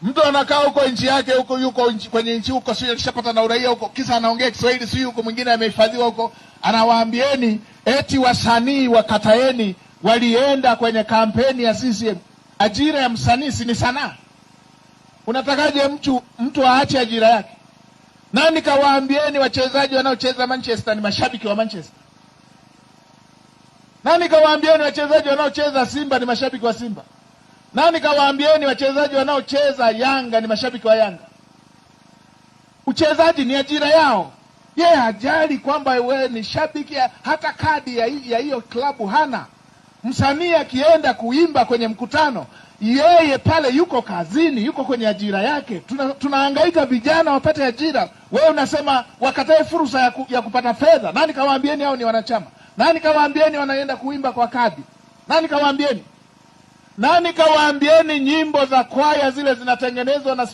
Mtu anakaa huko nchi yake huko, yuko kwenye nchi huko, sio alishapata na uraia huko, kisa anaongea Kiswahili, sio huko mwingine amehifadhiwa huko, anawaambieni eti wasanii wa Kataeni walienda kwenye kampeni ya CCM. Ajira ya msanii si ni sanaa? Unatakaje mtu aache ajira yake? Nani kawaambieni wachezaji wanaocheza Manchester ni mashabiki wa Manchester? Nani kawaambieni wachezaji wanaocheza Simba ni mashabiki wa Simba? Nani kawaambieni wachezaji wanaocheza Yanga ni mashabiki wa Yanga? Uchezaji ni ajira yao. Yeye hajali kwamba wewe ni shabiki, hata kadi ya hiyo klabu hana. Msanii akienda kuimba kwenye mkutano, yeye pale yuko kazini, yuko kwenye ajira yake. Tunahangaika vijana wapate ajira. Wewe unasema wakatae fursa ya kupata fedha. Nani kawaambieni hao ni wanachama? Nani kawaambieni wanaenda kuimba kwa kadi? Nani kawaambieni? Nani kawaambieni nyimbo za kwaya zile zinatengenezwa na